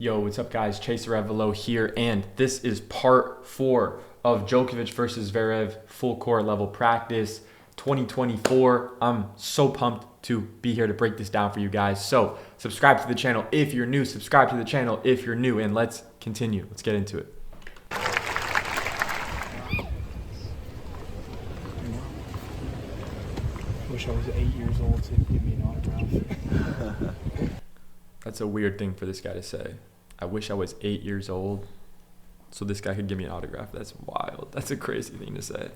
Yo, what's up guys? Chase Revelo here, and this is part 4 of Djokovic versus Zverev full court level practice 2024. I'm so pumped to be here to break this down for you guys. So subscribe to the channel if you're new, subscribe to the channel if you're new, and let's continue. Let's get into it. Wish I was 8 years old to give me an autograph. That's a weird thing for this guy to say. I wish I was 8 years old so this guy could give me an autograph. That's wild. That's a crazy thing to say.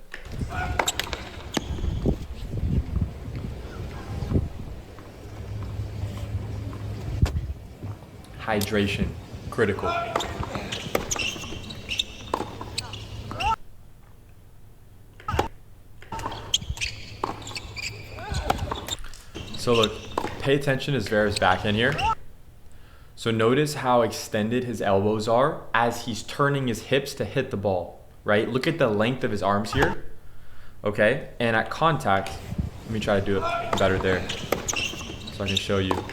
Hydration, critical. So look, pay attention to Zverev's backhand here. So notice how extended his elbows are as he's turning his hips to hit the ball, right? Look at the length of his arms here, okay? And at contact, let me try to do it better there so I can show you.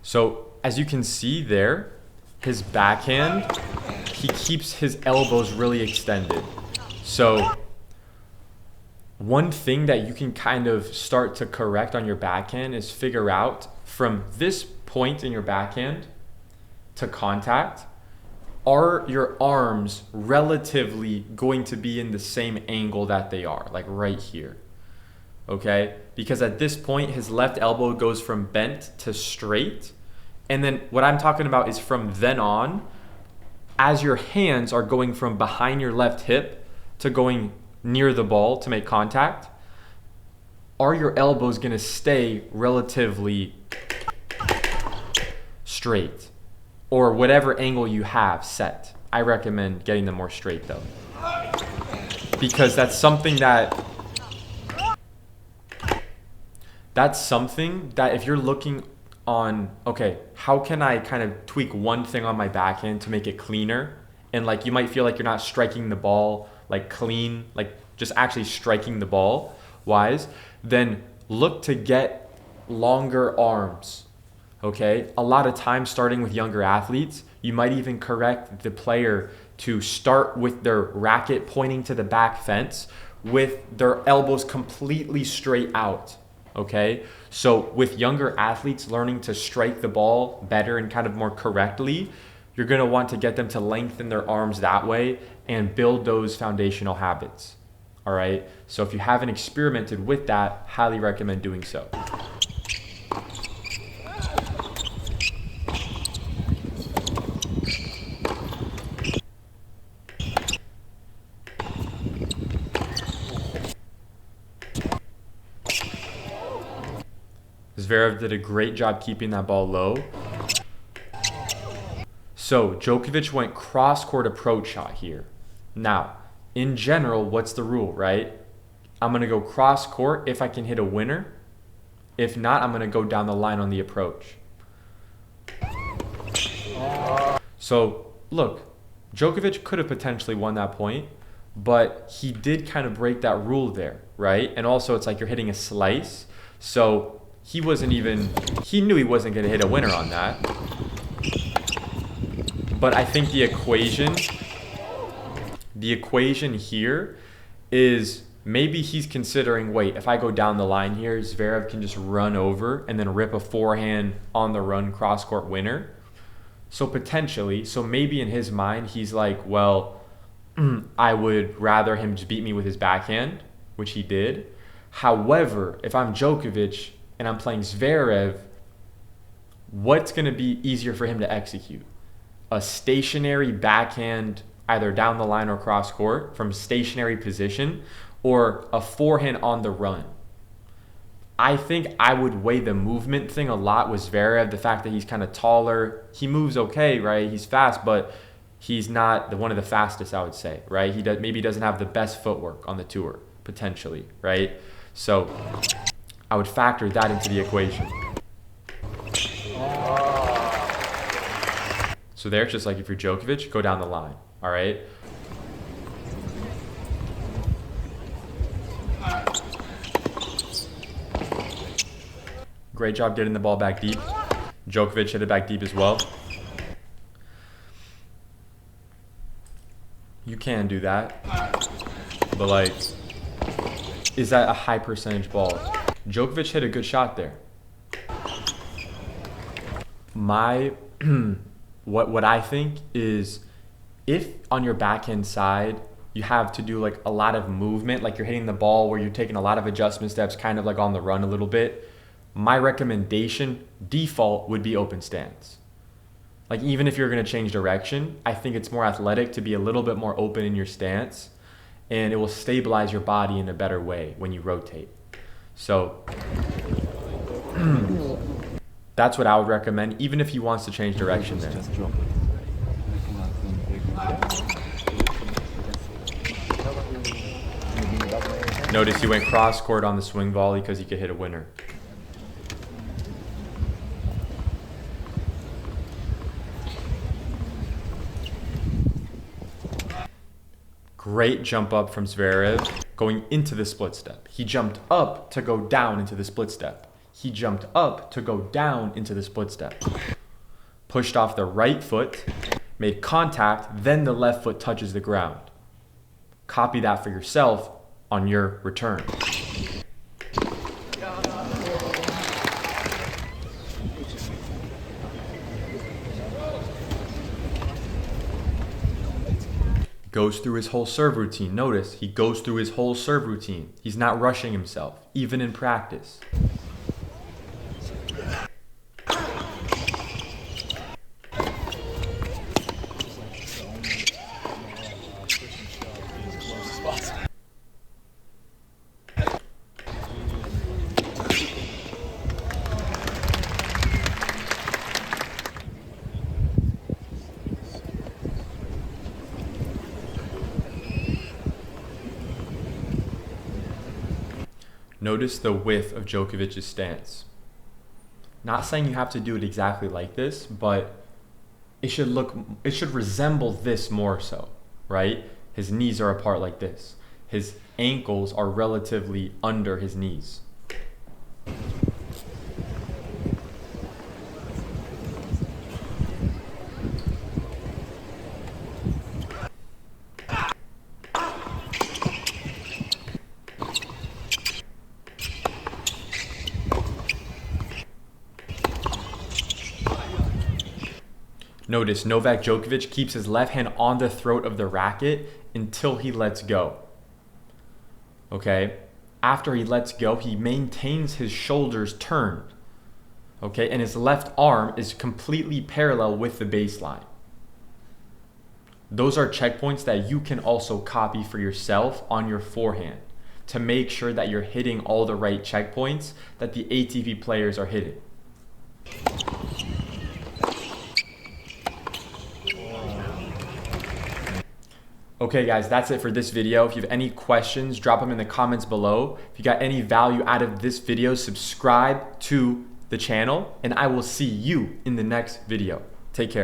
So as you can see there, his backhand, he keeps his elbows really extended. So one thing that you can kind of start to correct on your backhand is figure out from this point in your backhand to contact, are your arms relatively going to be in the same angle that they are, like right here, okay? Because at this point, his left elbow goes from bent to straight. And then what I'm talking about is from then on, as your hands are going from behind your left hip to going near the ball to make contact, are your elbows going to stay relatively straight or whatever angle you have set? I recommend getting them more straight though, because that's something that if you're looking on, okay, how can I kind of tweak one thing on my backhand to make it cleaner? And like you might feel like you're not striking the ball like clean, like just actually striking the ball wise, then look to get longer arms, okay? A lot of times starting with younger athletes, you might even correct the player to start with their racket pointing to the back fence with their elbows completely straight out, okay? So with younger athletes learning to strike the ball better and kind of more correctly, you're gonna want to get them to lengthen their arms that way and build those foundational habits, all right? So if you haven't experimented with that, highly recommend doing so. Zverev did a great job keeping that ball low. So Djokovic went cross-court approach shot here. Now, in general, what's the rule, right? I'm going to go cross-court if I can hit a winner. If not, I'm going to go down the line on the approach. So, look, Djokovic could have potentially won that point, but he did kind of break that rule there, right? And also, it's like you're hitting a slice. So he knew he wasn't going to hit a winner on that. But I think the equation here is maybe he's considering, wait, if I go down the line here, Zverev can just run over and then rip a forehand on the run cross-court winner. So potentially, so maybe in his mind, he's like, well, I would rather him just beat me with his backhand, which he did. However, if I'm Djokovic and I'm playing Zverev, what's going to be easier for him to execute? A stationary backhand either down the line or cross court from stationary position, or a forehand on the run. I think I would weigh the movement thing a lot with Zverev, the fact that he's kind of taller. He moves okay, right? He's fast, but he's not one of the fastest, I would say, right? Maybe doesn't have the best footwork on the tour, potentially, right? So I would factor that into the equation. So there, just like if you're Djokovic, go down the line, all right? Great job getting the ball back deep. Djokovic hit it back deep as well. You can do that. But like, is that a high percentage ball? Djokovic hit a good shot there. What I think is, if on your backhand side you have to do like a lot of movement, like you're hitting the ball where you're taking a lot of adjustment steps, kind of like on the run a little bit, my recommendation default would be open stance. Like, even if you're going to change direction, I think it's more athletic to be a little bit more open in your stance, and it will stabilize your body in a better way when you rotate. So that's what I would recommend, even if he wants to change direction there. Notice he went cross court on the swing volley because he could hit a winner. Great jump up from Zverev going into the split step. He jumped up to go down into the split step. He jumped up to go down into the split step. Pushed off the right foot, made contact, then the left foot touches the ground. Copy that for yourself on your return. Goes through his whole serve routine. Notice, he goes through his whole serve routine. He's not rushing himself, even in practice. Notice the width of Djokovic's stance. Not saying you have to do it exactly like this, but it should resemble this more so, right? His knees are apart like this. His ankles are relatively under his knees. Notice Novak Djokovic keeps his left hand on the throat of the racket until he lets go. Okay? After he lets go, he maintains his shoulders turned. Okay? And his left arm is completely parallel with the baseline. Those are checkpoints that you can also copy for yourself on your forehand to make sure that you're hitting all the right checkpoints that the ATP players are hitting. Okay guys, that's it for this video. If you have any questions, drop them in the comments below. If you got any value out of this video, subscribe to the channel, and I will see you in the next video. Take care.